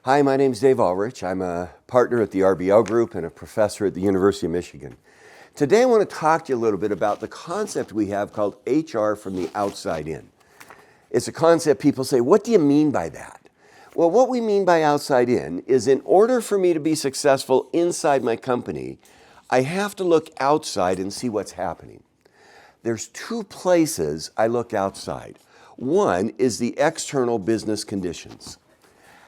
Hi, my name is Dave Ulrich. I'm a partner at the RBL Group and a professor at the University of Michigan. Today I want to talk to you a little bit about the concept we have called HR from the outside in. It's a concept people say, what do you mean by that? Well, what we mean by outside in is in order for me to be successful inside my company, I have to look outside and see what's happening. There's two places I look outside. One is the external business conditions.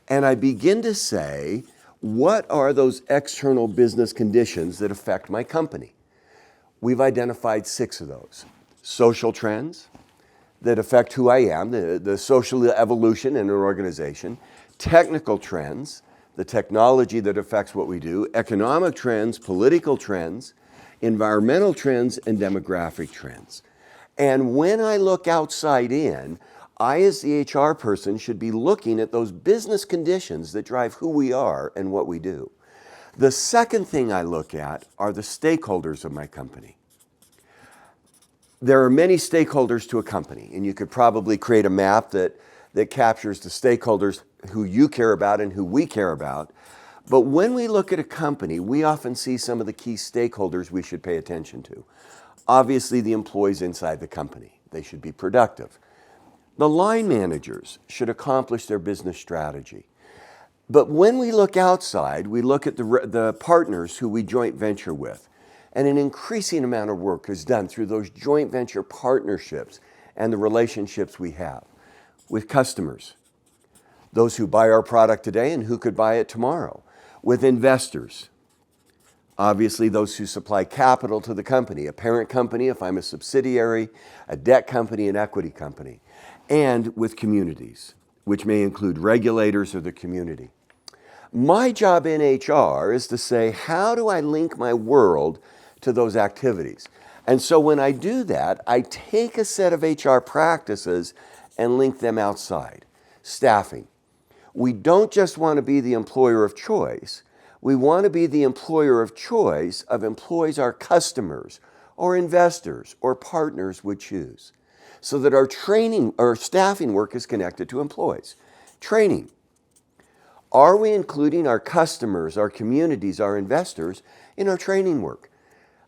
And I begin to say, what are those external business conditions that affect my company? We've identified 6 of those. Social trends that affect who I am, the social evolution in an organization. Technical trends, the technology that affects what we do. Economic trends, political trends, environmental trends, and demographic trends. And when I look outside in, I, as the HR person, should be looking at those business conditions that drive who we are and what we do. The second thing I look at are the stakeholders of my company. There are many stakeholders to a company, and you could probably create a map that captures the stakeholders who you care about and who we care about. But when we look at a company, we often see some of the key stakeholders we should pay attention to. Obviously, the employees inside the company. They should be productive. The line managers should accomplish their business strategy. But when we look outside, we look at the partners who we joint venture with. And an increasing amount of work is done through those joint venture partnerships and the relationships we have with customers, those who buy our product today and who could buy it tomorrow, with investors, obviously those who supply capital to the company, a parent company if I'm a subsidiary, a debt company, an equity company, and with communities, which may include regulators or the community. My job in HR is to say, how do I link my world to those activities? And so when I do that, I take a set of HR practices and link them outside. Staffing. We don't just want to be the employer of choice. We want to be the employer of choice of employees our customers or investors or partners would choose, so that our training or staffing work is connected to employees. Training. Are we including our customers, our communities, our investors in our training work?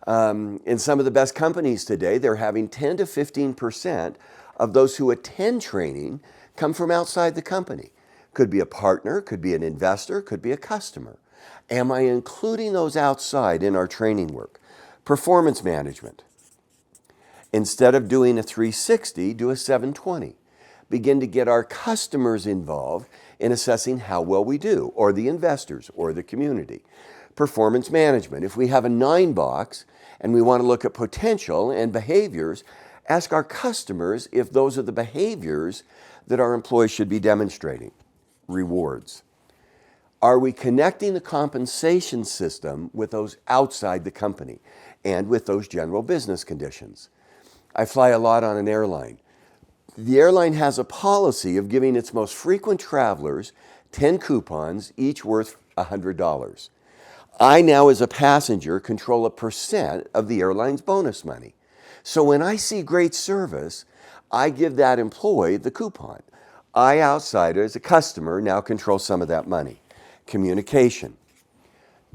In some of the best companies today, they're having 10 to 15% of those who attend training come from outside the company. Could be a partner, could be an investor, could be a customer. Am I including those outside in our training work? Performance management. Instead of doing a 360, do a 720. Begin to get our customers involved in assessing how well we do, or the investors, or the community. Performance management. If we have a 9 box and we want to look at potential and behaviors, ask our customers if those are the behaviors that our employees should be demonstrating. Rewards. Are we connecting the compensation system with those outside the company and with those general business conditions? I fly a lot on an airline. The airline has a policy of giving its most frequent travelers 10 coupons, each worth $100. I now, as a passenger, control 1% of the airline's bonus money. So when I see great service, I give that employee the coupon. I, outsider, as a customer, now control some of that money. Communication.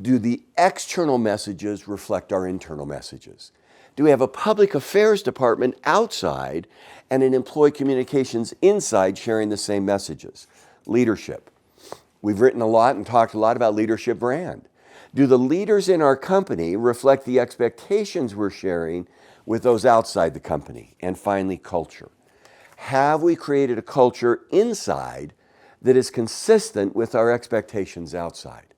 Do the external messages reflect our internal messages? Do we have a public affairs department outside and an employee communications inside sharing the same messages? Leadership. We've written a lot and talked a lot about leadership brand. Do the leaders in our company reflect the expectations we're sharing with those outside the company? And finally, culture. Have we created a culture inside that is consistent with our expectations outside?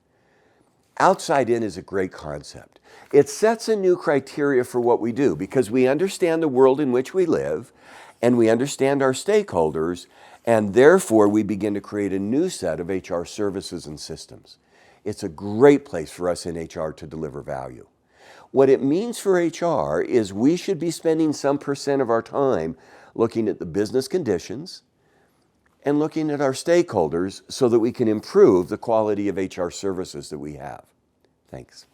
Outside in is a great concept. It sets a new criteria for what we do because we understand the world in which we live and we understand our stakeholders, and therefore we begin to create a new set of HR services and systems. It's a great place for us in HR to deliver value. What it means for HR is we should be spending some % of our time looking at the business conditions and looking at our stakeholders so that we can improve the quality of HR services that we have. Thanks.